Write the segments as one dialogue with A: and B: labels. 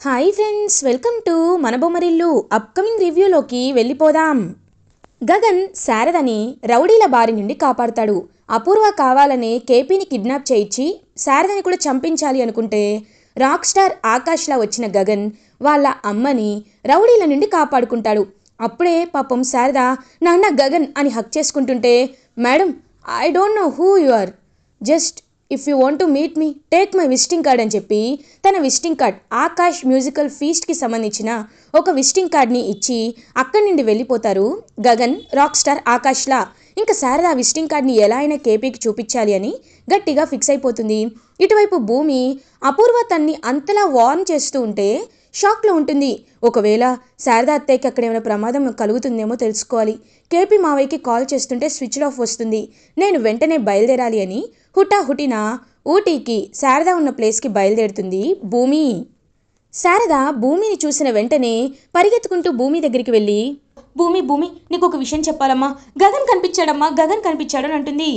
A: Hi friends, welcome to మన Bommarillu. Upcoming రివ్యూలోకి వెళ్ళిపోదాం. గగన్ శారదని రౌడీల బారి నుండి కాపాడుతాడు. అపూర్వ కావాలనే కేపీని కిడ్నాప్ చేయించి శారదని కూడా చంపించాలి అనుకుంటే రాక్ స్టార్ ఆకాష్లా వచ్చిన గగన్ వాళ్ళ అమ్మని రౌడీల నుండి కాపాడుకుంటాడు. అప్పుడే పాపం శారద నాన్న గగన్ అని హక్ చేసుకుంటుంటే, madam I don't know who you are, just if you want to meet me take my visiting card అని చెప్పి తన విజిటింగ్ కార్డ్ ఆకాష్ మ్యూజికల్ ఫీస్ట్కి సంబంధించిన ఒక విజిటింగ్ కార్డ్ని ఇచ్చి అక్కడి నుండి వెళ్ళిపోతారు గగన్ రాక్ స్టార్ ఆకాష్లా. ఇంకా శారద విజిటింగ్ కార్డ్ని ఎలా అయినా కేపీకి చూపించాలి అని గట్టిగా ఫిక్స్ అయిపోతుంది. ఇటువైపు భూమి అపూర్వ తన్ని అంతలా వార్న్ చేస్తూ ఉంటే షాక్లో ఉంటుంది. ఒకవేళ శారద అత్తయ్యకి అక్కడ ఏమైనా ప్రమాదం కలుగుతుందేమో తెలుసుకోవాలి. కేపీ మావయ్యకి కాల్ చేస్తుంటే స్విచ్ ఆఫ్ వస్తుంది, నేను వెంటనే బయలుదేరాలి అని హుటాహుటిన ఊటీకి శారద ఉన్న ప్లేస్కి బయలుదేరుతుంది భూమి. శారద భూమిని చూసిన వెంటనే పరిగెత్తుకుంటూ భూమి దగ్గరికి వెళ్ళి, భూమి భూమి నీకు ఒక విషయం చెప్పాలమ్మా, గగన్ కనిపించాడమ్మా, గగన్ కనిపించాడు అని అంటుంది.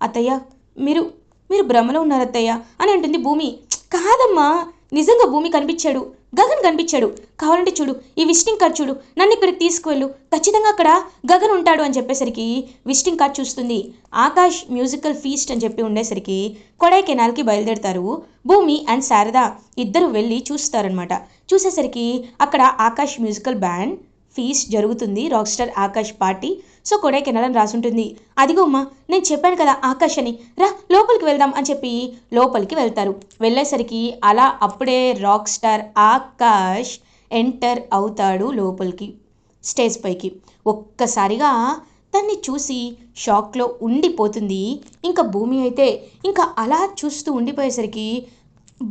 A: అత్తయ్య మీరు మీరు భ్రమలో ఉన్నారు అత్తయ్య అని అంటుంది భూమి. కాదమ్మా, నిజంగా భూమి కనిపించాడు, గగన్ కనిపించాడు, కావాలంటే చూడు, ఈ విజిటింగ్ కార్డ్ చూడు, నన్ను ఇక్కడికి తీసుకువెళ్ళు, ఖచ్చితంగా అక్కడ గగన్ ఉంటాడు అని చెప్పేసరికి విజిటింగ్ కార్డ్ చూస్తుంది. ఆకాష్ మ్యూజికల్ ఫీస్ట్ అని చెప్పి ఉండేసరికి కొడైకెనాల్కి బయలుదేరుతారు భూమి అండ్ శారద. ఇద్దరు వెళ్ళి చూస్తారనమాట. చూసేసరికి అక్కడ ఆకాష్ మ్యూజికల్ బ్యాండ్ ఫీస్ట్ జరుగుతుంది, rock star Akash party. So Kodaikanal అని రాసుంటుంది. అదిగో అమ్మా, నేను చెప్పాను కదా ఆకాష్ అని, రా లోపలికి వెళ్దాం అని చెప్పి లోపలికి వెళ్తారు. వెళ్ళేసరికి అలా అప్పుడే రాక్ స్టార్ ఆకాష్ ఎంటర్ అవుతాడు లోపలికి స్టేజ్ పైకి. ఒక్కసారిగా తన్ని చూసి షాక్లో ఉండిపోతుంది. ఇంకా భూమి అయితే ఇంకా అలా చూస్తూ ఉండిపోయేసరికి,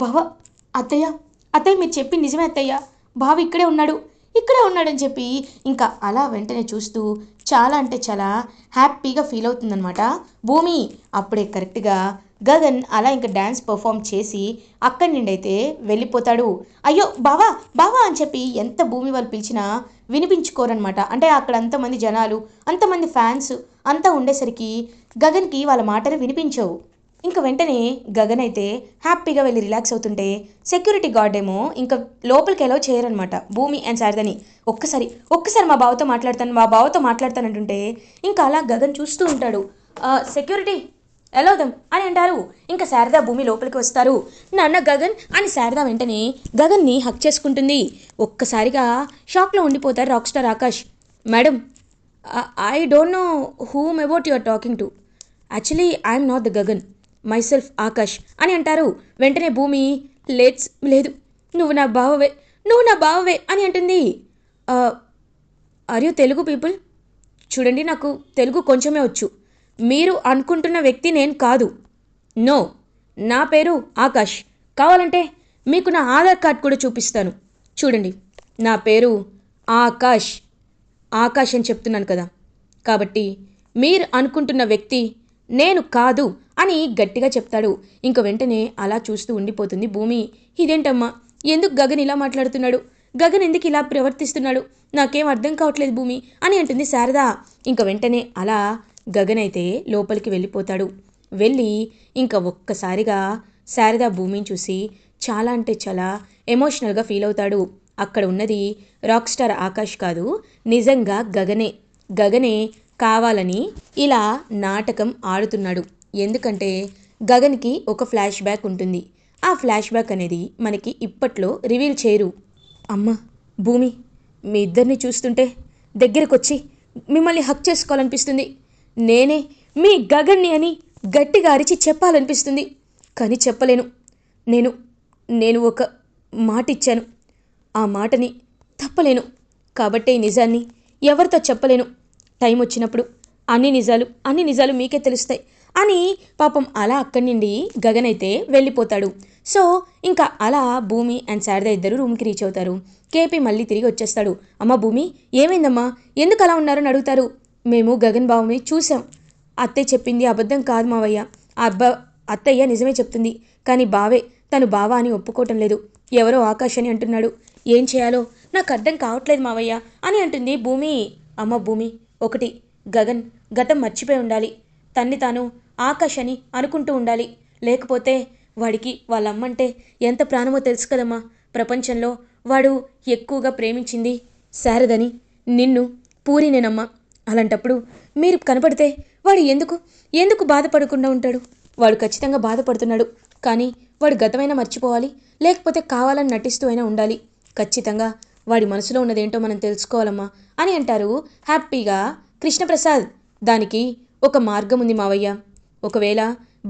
A: బావ అత్తయ్య అత్తయ్య మీరు చెప్పి నిజమే అత్తయ్య, బావ ఇక్కడే ఉన్నాడని చెప్పి ఇంకా అలా వెంటనే చూస్తూ చాలా అంటే చాలా హ్యాపీగా ఫీల్ అవుతుందనమాట భూమి. అప్పుడే కరెక్ట్గా గగన్ అలా ఇంకా డ్యాన్స్ పర్ఫామ్ చేసి అక్కడి నుండి అయితే వెళ్ళిపోతాడు. అయ్యో బావా బావా అని చెప్పి ఎంత భూమి వాళ్ళు పిలిచినా వినిపించుకోరనమాట. అంటే అక్కడ అంతమంది జనాలు, అంతమంది ఫ్యాన్స్ అంతా ఉండేసరికి గగన్కి వాళ్ళ మాటలు వినిపించవు. ఇంకా వెంటనే గగన్ అయితే హ్యాపీగా వెళ్ళి రిలాక్స్ అవుతుంటే సెక్యూరిటీ గార్డ్ ఏమో ఇంకా లోపలికి ఎలా చేయరనమాట భూమి అండ్ శారదని. ఒక్కసారి మా బావతో మాట్లాడతానంటుంటే ఇంకా అలా గగన్ చూస్తూ ఉంటాడు. సెక్యూరిటీ ఎలా అవుదాం అని అంటారు. ఇంకా శారద భూమి లోపలికి వస్తారు. నాన్న గగన్ అని శారద వెంటనే గగన్ని హక్ చేసుకుంటుంది. ఒక్కసారిగా షాక్లో ఉండిపోతారు rock star Akash. Madam I don't know whom about you are talking to, actually I'm not the Gagan, myself Akash అని అంటారు. వెంటనే భూమి లేదు, నువ్వు నా బావవే అని అంటుంది. Are you Telugu people? చూడండి, నాకు తెలుగు కొంచెమే వచ్చు, మీరు అనుకుంటున్న వ్యక్తి నేను కాదు. నో, నా పేరు ఆకాష్, కావాలంటే మీకు నా ఆధార్ కార్డ్ కూడా చూపిస్తాను. చూడండి, నా పేరు ఆకాష్ అని చెప్తున్నాను కదా, కాబట్టి మీరు అనుకుంటున్న వ్యక్తి నేను కాదు అని గట్టిగా చెప్తాడు. ఇంక వెంటనే అలా చూస్తూ ఉండిపోతుంది భూమి. ఇదేంటమ్మా, ఎందుకు గగన్ ఇలా మాట్లాడుతున్నాడు, గగన్ ఎందుకు ఇలా ప్రవర్తిస్తున్నాడు, నాకేం అర్థం కావట్లేదు భూమి అని అంటుంది శారద. ఇంక వెంటనే అలా గగన్ అయితే లోపలికి వెళ్ళిపోతాడు. వెళ్ళి ఇంకా ఒక్కసారిగా శారద భూమిని చూసి చాలా అంటే చాలా ఎమోషనల్గా ఫీల్ అవుతాడు. అక్కడ ఉన్నది రాక్ స్టార్ ఆకాష్ కాదు, నిజంగా గగనే కావాలని ఇలా నాటకం ఆడుతున్నాడు. ఎందుకంటే గగన్కి ఒక ఫ్లాష్ బ్యాక్ ఉంటుంది. ఆ ఫ్లాష్ బ్యాక్ అనేది మనకి ఇప్పట్లో రివీల్ చేయరు. అమ్మ భూమి, మీ ఇద్దరిని చూస్తుంటే దగ్గరకొచ్చి మిమ్మల్ని హక్ చేసుకోవాలనిపిస్తుంది. నేనే మీ గగన్ని అని గట్టిగా అరిచి చెప్పాలనిపిస్తుంది, కానీ చెప్పలేను. నేను ఒక మాట ఇచ్చాను, ఆ మాటని తప్పలేను. కాబట్టే ఈ నిజాన్ని ఎవరితో చెప్పలేను. టైం వచ్చినప్పుడు అన్ని నిజాలు మీకే తెలుస్తాయి అని పాపం అలా అక్కడి నుండి గగన్ అయితే వెళ్ళిపోతాడు. సో ఇంకా అలా భూమి అండ్ శారద ఇద్దరు రూమ్కి రీచ్ అవుతారు. కేపీ మళ్ళీ తిరిగి వచ్చేస్తాడు. అమ్మ భూమి ఏమైందమ్మా, ఎందుకు అలా ఉన్నారని అడుగుతారు. మేము గగన్ బావని చూసాం, అత్తయ్య చెప్పింది అబద్ధం కాదు మావయ్య, అత్తయ్య నిజమే చెప్తుంది, కానీ తను బావ అని ఒప్పుకోవటం లేదు, ఎవరో ఆకాష్ అని అంటున్నాడు, ఏం చేయాలో నాకు అర్థం కావట్లేదు మావయ్య అని అంటుంది భూమి. అమ్మ భూమి, ఒకటి, గగన్ గతం మర్చిపోయి ఉండాలి, తన్ని తాను ఆకాష్ అని అనుకుంటూ ఉండాలి, లేకపోతే వాడికి వాళ్ళమ్మంటే ఎంత ప్రాణమో తెలుసు కదమ్మా, ప్రపంచంలో వాడు ఎక్కువగా ప్రేమించింది శారదని, నిన్ను, పూరినేనమ్మా. అలాంటప్పుడు మీరు కనపడితే వాడు ఎందుకు ఎందుకు బాధపడకుండా ఉంటాడు? వాడు ఖచ్చితంగా బాధపడుతున్నాడు. కానీ వాడు గతమైనా మర్చిపోవాలి, లేకపోతే కావాలని నటిస్తూ అయినా ఉండాలి. ఖచ్చితంగా వాడి మనసులో ఉన్నదేంటో మనం తెలుసుకోవాలమ్మా అని అంటారు హ్యాపీగా కృష్ణప్రసాద్. దానికి ఒక మార్గం ఉంది మావయ్య. ఒకవేళ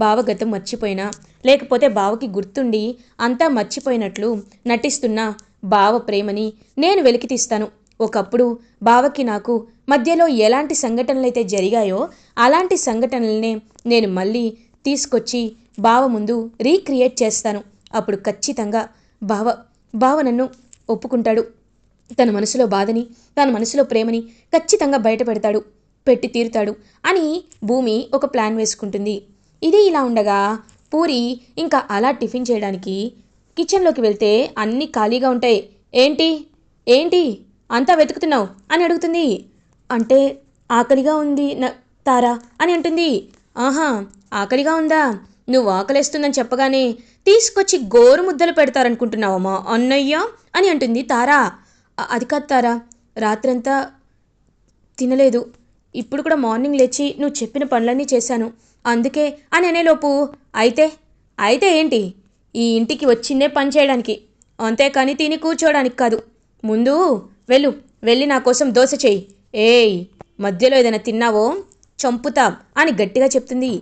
A: బావ గతం మర్చిపోయినా, లేకపోతే బావకి గుర్తుండి అంతా మర్చిపోయినట్లు నటిస్తున్న బావ ప్రేమని నేను వెలికితీస్తాను. ఒకప్పుడు బావకి నాకు మధ్యలో ఎలాంటి సంఘటనలైతే జరిగాయో అలాంటి సంఘటనలనే నేను మళ్ళీ తీసుకొచ్చి బావ ముందు రీక్రియేట్ చేస్తాను. అప్పుడు ఖచ్చితంగా బావ బావ నన్ను ఒప్పుకుంటాడు. తన మనసులో బాధని, తన మనసులో ప్రేమని ఖచ్చితంగా బయట పెట్టి తీరుతాడు అని భూమి ఒక ప్లాన్ వేసుకుంటుంది. ఇది ఇలా ఉండగా పూరి ఇంకా అలా టిఫిన్ చేయడానికి కిచెన్లోకి వెళ్తే అన్నీ ఖాళీగా ఉంటాయి. ఏంటి ఏంటి అంతా వెతుకుతున్నావు అని అడుగుతుంది. అంటే ఆకలిగా ఉంది తారా అని అంటుంది. ఆహా, ఆకలిగా ఉందా? నువ్వు ఆకలేస్తుందని చెప్పగానే తీసుకొచ్చి గోరు ముద్దలు పెడతారనుకుంటున్నావమ్మా అన్నయ్య అని అంటుంది తారా. అది కాదు తారా, రాత్రంతా తినలేదు. ఇప్పుడు కూడా మార్నింగ్ లేచి నువ్వు చెప్పిన పనులన్నీ చేశాను, అందుకే అని అనేలోపు అయితే అయితే ఏంటి? ఈ ఇంటికి వచ్చిందే పని చేయడానికి, అంతేకాని తిని కూర్చోడానికి కాదు. ముందు వెళ్ళు, వెళ్ళి నా కోసం దోశ చెయ్యి. ఏయ్, మధ్యలో ఏదైనా తిన్నావో చంపుతా అని గట్టిగా చెప్తుంది.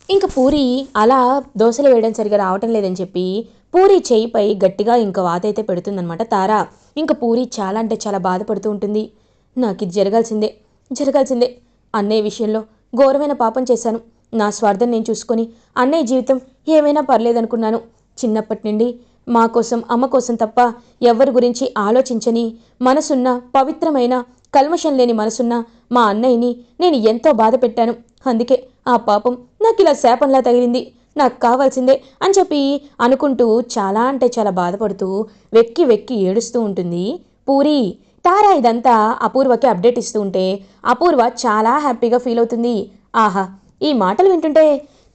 A: ఇంకా పూరి అలా దోశలు వేయడం సరిగా రావటం లేదని చెప్పి పూరి చేయిపై గట్టిగా ఇంకా వాతైతే పెడుతుందనమాట తారా. ఇంకా పూరి చాలా అంటే చాలా బాధపడుతూ ఉంటుంది. నాకు ఇది జరగాల్సిందే. అన్నయ్య విషయంలో ఘోరమైన పాపం చేశాను. నా స్వార్థం నేను చూసుకొని అన్నయ్య జీవితం ఏమైనా పర్లేదనుకున్నాను. చిన్నప్పటి నుండి మా కోసం, అమ్మ కోసం తప్ప ఎవరి గురించి ఆలోచించని మనసున్న, పవిత్రమైన, కల్మషం లేని మనసున్న మా అన్నయ్యని నేను ఎంతో బాధ పెట్టాను. అందుకే ఆ పాపం నాకు ఇలా శాపంలా తగిలింది. నాకు కావాల్సిందే అని చెప్పి అనుకుంటూ చాలా అంటే చాలా బాధపడుతూ వెక్కి వెక్కి ఏడుస్తూ ఉంటుంది పూరి. తారా ఇదంతా అపూర్వకి అప్డేట్ ఇస్తూ ఉంటే అపూర్వ చాలా హ్యాపీగా ఫీల్ అవుతుంది. ఆహా, ఈ మాటలు వింటుంటే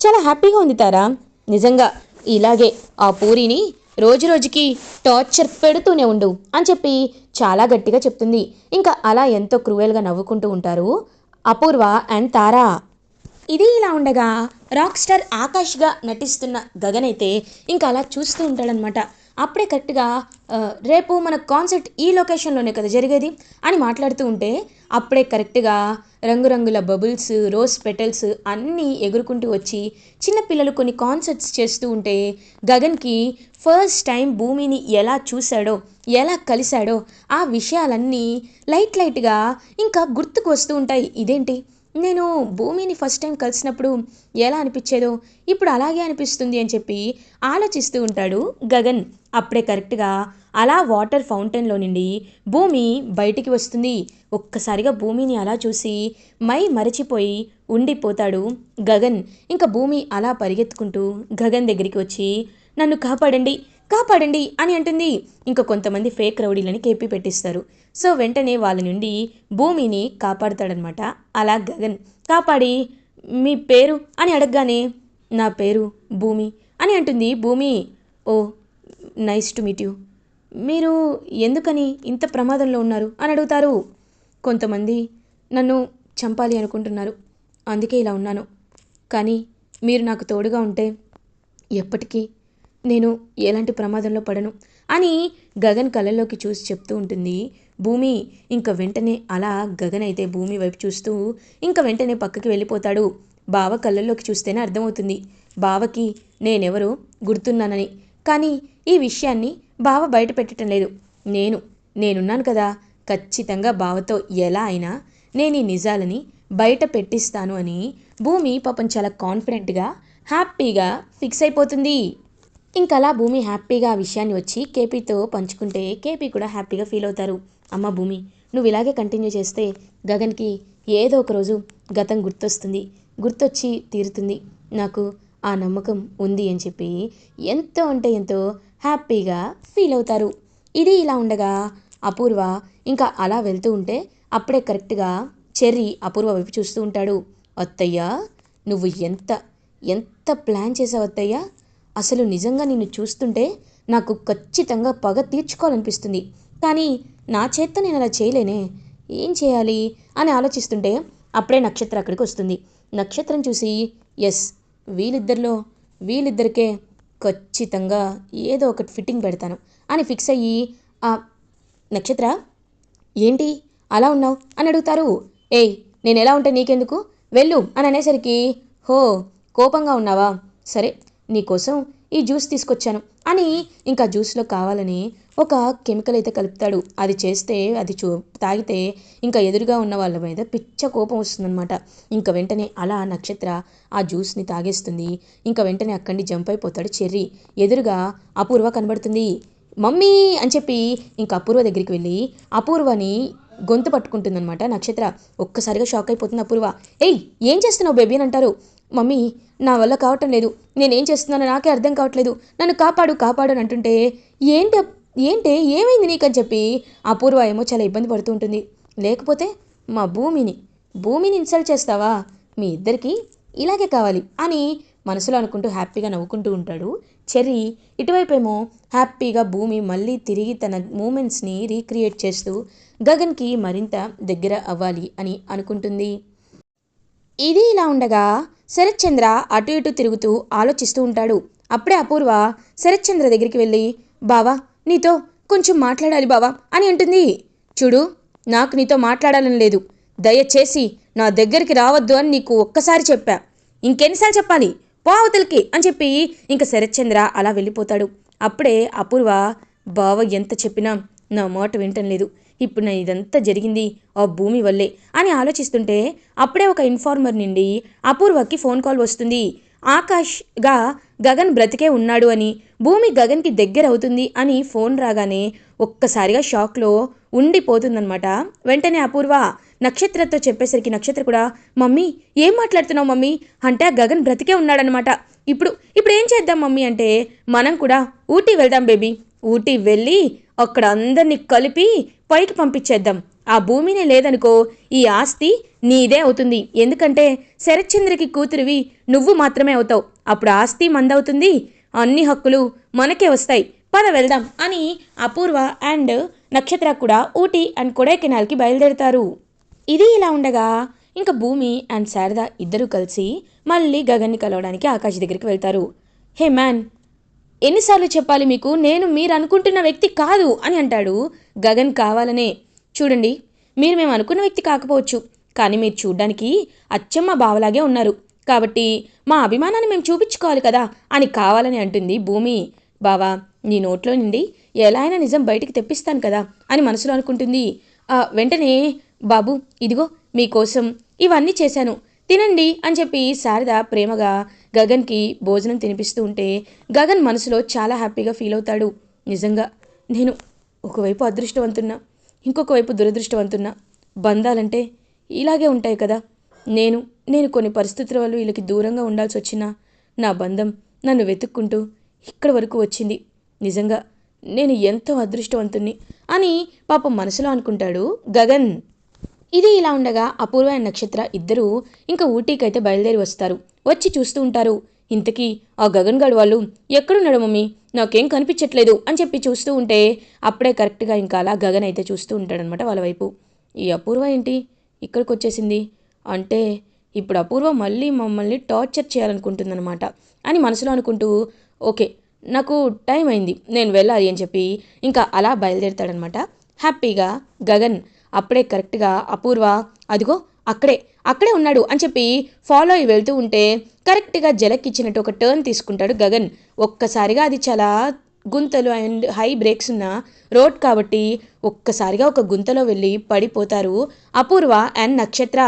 A: చాలా హ్యాపీగా ఉంది తారా. నిజంగా ఇలాగే ఆ పూరిని రోజు రోజుకి టార్చర్ పెడుతూనే ఉండు అని చెప్పి చాలా గట్టిగా చెప్తుంది. ఇంకా అలా ఎంతో క్రూయల్గా నవ్వుకుంటూ ఉంటారు అపూర్వ అండ్ తారా. ఇది ఇలా ఉండగా రాక్ స్టార్ ఆకాష్గా నటిస్తున్న గగన్ అయితే ఇంకా అలా చూస్తూ ఉంటాడనమాట. అప్పుడే కరెక్ట్గా రేపు మన కాన్సర్ట్ ఈ లొకేషన్లోనే కదా జరిగేది అని మాట్లాడుతూ ఉంటే అప్పుడే కరెక్ట్గా రంగురంగుల బబుల్స్, రోజ్ పెటల్స్ అన్నీ ఎగురుకుంటూ వచ్చి చిన్నపిల్లలు కొన్ని కాన్సర్ట్స్ చేస్తూ ఉంటే గగన్కి ఫస్ట్ టైం భూమిని ఎలా చూశాడో, ఎలా కలిశాడో ఆ విషయాలన్నీ లైట్గా ఇంకా గుర్తుకు వస్తూ ఉంటాయి. ఇదేంటి, నేను భూమిని ఫస్ట్ టైం కలిసినప్పుడు ఎలా అనిపించేదో ఇప్పుడు అలాగే అనిపిస్తుంది అని చెప్పి ఆలోచిస్తూ ఉంటాడు గగన్. అప్పుడే కరెక్ట్గా అలా వాటర్ ఫౌంటైన్లో నుండి భూమి బయటికి వస్తుంది. ఒక్కసారిగా భూమిని అలా చూసి మరిచిపోయి ఉండిపోతాడు గగన్. ఇంకా భూమి అలా పరిగెత్తుకుంటూ గగన్ దగ్గరికి వచ్చి నన్ను కాపాడండి అని అంటుంది. ఇంకా కొంతమంది ఫేక్ రౌడీలని కేపీ పెట్టిస్తారు. సో వెంటనే వాళ్ళ నుండి భూమిని కాపాడుతాడనమాట. అలా గగన్ కాపాడి మీ పేరు అని అడగగానే నా పేరు భూమి అని అంటుంది భూమి. ఓ, నైస్ టు మీట్ యూ. మీరు ఎందుకని ఇంత ప్రమాదంలో ఉన్నారు అని అడుగుతారు. కొంతమంది నన్ను చంపాలి అనుకుంటున్నారు, అందుకే ఇలా ఉన్నాను. కానీ మీరు నాకు తోడుగా ఉంటే ఎప్పటికీ నేను ఎలాంటి ప్రమాదంలో పడను అని గగన్ కళ్ళల్లోకి చూసి చెప్తూ ఉంటుంది భూమి. ఇంకా వెంటనే అలా గగన్ అయితే భూమి వైపు చూస్తూ ఇంకా వెంటనే పక్కకి వెళ్ళిపోతాడు. బావ కళ్ళల్లోకి చూస్తేనే అర్థమవుతుంది బావకి నేనెవరో గుర్తున్నానని. కానీ ఈ విషయాన్ని బావ బయట పెట్టడం లేదు. నేనున్నాను కదా, ఖచ్చితంగా బావతో ఎలా అయినా నేను ఈ నిజాలని బయట పెట్టిస్తాను అని భూమి పాపం చాలా కాన్ఫిడెంట్గా హ్యాపీగా ఫిక్స్ అయిపోతుంది. ఇంకలా భూమి హ్యాపీగా ఆ విషయాన్ని వచ్చి కేపీతో పంచుకుంటే కేపీ కూడా హ్యాపీగా ఫీల్ అవుతారు. అమ్మ భూమి, నువ్వు ఇలాగే కంటిన్యూ చేస్తే గగన్కి ఏదో ఒక రోజు గతం గుర్తొచ్చి తీరుతుంది. నాకు ఆ నమ్మకం ఉంది అని చెప్పి ఎంతో అంటే ఎంతో హ్యాపీగా ఫీల్ అవుతారు. ఇది ఇలా ఉండగా అపూర్వ ఇంకా అలా వెళ్తూ ఉంటే అప్పుడే కరెక్ట్గా చెర్రీ అపూర్వ వైపు చూస్తూ ఉంటాడు. అత్తయ్య, నువ్వు ఎంత ప్లాన్ చేసావు అత్తయ్య. అసలు నిజంగా నిన్ను చూస్తుంటే నాకు ఖచ్చితంగా పగ తీర్చుకోవాలనిపిస్తుంది. కానీ నా చేత్తో నేను అలా చేయలేనే, ఏం చేయాలి అని ఆలోచిస్తుంటే అప్పుడే నక్షత్ర అక్కడికి వస్తుంది. నక్షత్రం చూసి ఎస్, వీళ్ళిద్దరికే ఖచ్చితంగా ఏదో ఒకటి ఫిట్టింగ్ పెడతాను అని ఫిక్స్ అయ్యి, ఆ నక్షత్ర ఏంటి అలా ఉన్నావు అని అడుగుతారు. ఏయ్, నేను ఎలా ఉంటే నీకెందుకు, వెళ్ళు అని అనేసరికి, హో కోపంగా ఉన్నావా, సరే నీకోసం ఈ జ్యూస్ తీసుకొచ్చాను అని ఇంకా జ్యూస్లో కావాలని ఒక కెమికల్ అయితే కలుపుతాడు. అది చేస్తే అది తాగితే ఇంకా ఎదురుగా ఉన్న వాళ్ళ మీద పిచ్చ కోపం వస్తుందన్నమాట. ఇంకా వెంటనే అలా నక్షత్ర ఆ జ్యూస్ని తాగేస్తుంది. ఇంకా వెంటనే అక్కడి జంప్ అయిపోతాడు చెర్రీ. ఎదురుగా అపూర్వ కనబడుతుంది. మమ్మీ అని చెప్పి ఇంకా అపూర్వ దగ్గరికి వెళ్ళి అపూర్వని గొంతు పట్టుకుంటుందన్నమాట నక్షత్ర. ఒక్కసారిగా షాక్ అయిపోతుంది అపూర్వ. ఏయ్, ఏం చేస్తున్నావు బేబీ అని అంటారు. మమ్మీ, నా వల్ల కావటం లేదు, నేనేం చేస్తున్నానో నాకే అర్థం కావట్లేదు, నన్ను కాపాడు కాపాడు అని అంటుంటే, ఏంటే ఏమైంది నీకని చెప్పి అపూర్వ ఏమో చాలా ఇబ్బంది పడుతూ ఉంటుంది. లేకపోతే మా భూమిని ఇన్సల్ట్ చేస్తావా, మీ ఇద్దరికి ఇలాగే కావాలి అని మనసులో అనుకుంటూ హ్యాపీగా నవ్వుకుంటూ ఉంటాడు చెర్రీ. ఇటువైపేమో హ్యాపీగా భూమి మళ్ళీ తిరిగి తన మూమెంట్స్ని రీక్రియేట్ చేస్తూ గగన్కి మరింత దగ్గర అవ్వాలి అని అనుకుంటుంది. ఇది ఇలా ఉండగా శరత్చంద్ర అటు ఇటు తిరుగుతూ ఆలోచిస్తూ ఉంటాడు. అప్పుడే అపూర్వ శరత్చంద్ర దగ్గరికి వెళ్ళి, బావా నీతో కొంచెం మాట్లాడాలి బావా అని అంటుంది. చూడు, నాకు నీతో మాట్లాడాలని లేదు, దయచేసి నా దగ్గరికి రావద్దు అని నీకు ఒక్కసారి చెప్పా, ఇంకెన్నిసార్లు చెప్పాలి, పో అవతలికి అని చెప్పి ఇంకా శరత్చంద్ర అలా వెళ్ళిపోతాడు. అప్పుడే అపూర్వ, బావ ఎంత చెప్పినా నా మాట వింటం లేదు, ఇప్పుడు నా ఇదంతా జరిగింది ఆ భూమి వల్లే అని ఆలోచిస్తుంటే అప్పుడే ఒక ఇన్ఫార్మర్ నుండి అపూర్వకి ఫోన్ కాల్ వస్తుంది. ఆకాష్గా గగన్ బ్రతికే ఉన్నాడు అని, భూమి గగన్కి దగ్గర అవుతుంది అని ఫోన్ రాగానే ఒక్కసారిగా షాక్లో ఉండిపోతుందన్నమాట. వెంటనే అపూర్వ నక్షత్రతో చెప్పేసరికి నక్షత్ర కూడా, మమ్మీ ఏం మాట్లాడుతున్నావు మమ్మీ అంటే, ఆ గగన్ బ్రతికే ఉన్నాడనమాట. ఇప్పుడు ఏం చేద్దాం మమ్మీ అంటే, మనం కూడా ఊటీ వెళ్దాం బేబీ, ఊటీ వెళ్ళి అక్కడ అందరినీ కలిపి పైకి పంపించేద్దాం. ఆ భూమినే లేదనుకో ఈ ఆస్తి నీదే అవుతుంది, ఎందుకంటే శరత్చంద్రకి కూతురివి నువ్వు మాత్రమే అవుతావు, అప్పుడు ఆస్తి మందవుతుంది, అన్ని హక్కులు మనకే వస్తాయి, పద వెళ్దాం అని అపూర్వ అండ్ నక్షత్ర కూడా ఊటీ అండ్ కొడైకెనాల్కి బయలుదేరుతారు. ఇది ఇలా ఉండగా ఇంకా భూమి అండ్ శారద ఇద్దరూ కలిసి మళ్ళీ గగన్ని కలవడానికి ఆకాష్ దగ్గరికి వెళ్తారు. హే మ్యాన్, ఎన్నిసార్లు చెప్పాలి మీకు, నేను మీరు అనుకుంటున్న వ్యక్తి కాదు అని అంటాడు గగన్ కావాలనే. చూడండి, మేము అనుకున్న వ్యక్తి కాకపోవచ్చు, కానీ మీరు చూడ్డానికి అచ్చమ్మ బావలాగే ఉన్నారు, కాబట్టి మా అభిమానాన్ని మేము చూపించుకోవాలి కదా అని కావాలని అంటుంది భూమి. బావా, నీ నోట్లో నుండి ఎలా అయినా నిజం బయటికి తెప్పిస్తాను కదా అని మనసులో అనుకుంటుంది. వెంటనే, బాబు ఇదిగో మీకోసం ఇవన్నీ చేశాను, తినండి అని చెప్పి శారద ప్రేమగా గగన్కి భోజనం తినిపిస్తూ ఉంటే గగన్ మనసులో చాలా హ్యాపీగా ఫీల్ అవుతాడు. నిజంగా నేను ఒకవైపు అదృష్టవంతున్నా, ఇంకొక వైపు దురదృష్టవంతున్నా, బంధాలంటే ఇలాగే ఉంటాయి కదా. నేను కొన్ని పరిస్థితుల వల్ల వీళ్ళకి దూరంగా ఉండాల్సి వచ్చినా నా బంధం నన్ను వెతుక్కుంటూ ఇక్కడి వరకు వచ్చింది. నిజంగా నేను ఎంతో అదృష్టవంతుణ్ణి అని పాపం మనసులో అనుకుంటాడు గగన్. ఇది ఇలా ఉండగా అపూర్వ అండ్ నక్షత్ర ఇద్దరూ ఇంకా ఊటీకైతే బయలుదేరి వస్తారు. వచ్చి చూస్తూ ఉంటారు, ఇంతకీ ఆ గగన్ గడ్ వాళ్ళు ఎక్కడున్నాడు మమ్మీ, నాకేం కనిపించట్లేదు అని చెప్పి చూస్తూ ఉంటే అప్పుడే కరెక్ట్గా ఇంకా అలా గగన్ అయితే చూస్తూ ఉంటాడనమాట వాళ్ళ వైపు. ఈ అపూర్వ ఏంటి ఇక్కడికి వచ్చేసింది అంటే, ఇప్పుడు అపూర్వ మళ్ళీ మమ్మల్ని టార్చర్ చేయాలనుకుంటుందన్నమాట అని మనసులో అనుకుంటూ, ఓకే నాకు టైం అయింది నేను వెళ్ళాలి అని చెప్పి ఇంకా అలా బయలుదేరుతాడనమాట హ్యాపీగా గగన్. అప్పుడే కరెక్ట్గా అపూర్వ అదిగో అక్కడే ఉన్నాడు అని చెప్పి ఫాలో అయ్యి వెళ్తూ ఉంటే కరెక్ట్గా జలక్కిచ్చినట్టు ఒక టర్న్ తీసుకుంటాడు గగన్. ఒక్కసారిగా అది చాలా గుంతలు అండ్ హై బ్రేక్స్ ఉన్న రోడ్ కాబట్టి ఒక్కసారిగా ఒక గుంతలో వెళ్ళి పడిపోతారు అపూర్వ అండ్ నక్షత్ర.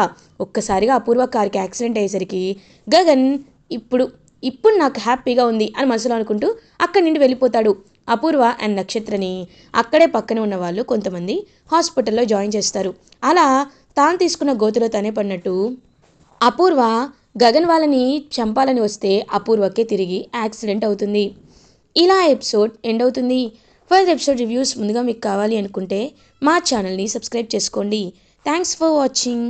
A: ఒక్కసారిగా అపూర్వ కార్కి యాక్సిడెంట్ అయ్యేసరికి గగన్ ఇప్పుడు నాకు హ్యాపీగా ఉంది అని మనసులో అనుకుంటూ అక్కడి నుండి వెళ్ళిపోతాడు. అపూర్వ అండ్ నక్షత్రని అక్కడే పక్కన ఉన్న వాళ్ళు కొంతమంది హాస్పిటల్లో జాయిన్ చేస్తారు. అలా తాను తీసుకున్న గోతులో తనే పడినట్టు అపూర్వ గగన్ వాళ్ళని చంపాలని వస్తే అపూర్వకే తిరిగి యాక్సిడెంట్ అవుతుంది. ఇలా ఎపిసోడ్ ఎండ్ అవుతుంది. ఫస్ట్ ఎపిసోడ్ రివ్యూస్ ముందుగా మీకు కావాలి అనుకుంటే మా ఛానల్ని సబ్స్క్రైబ్ చేసుకోండి. Thanks for watching.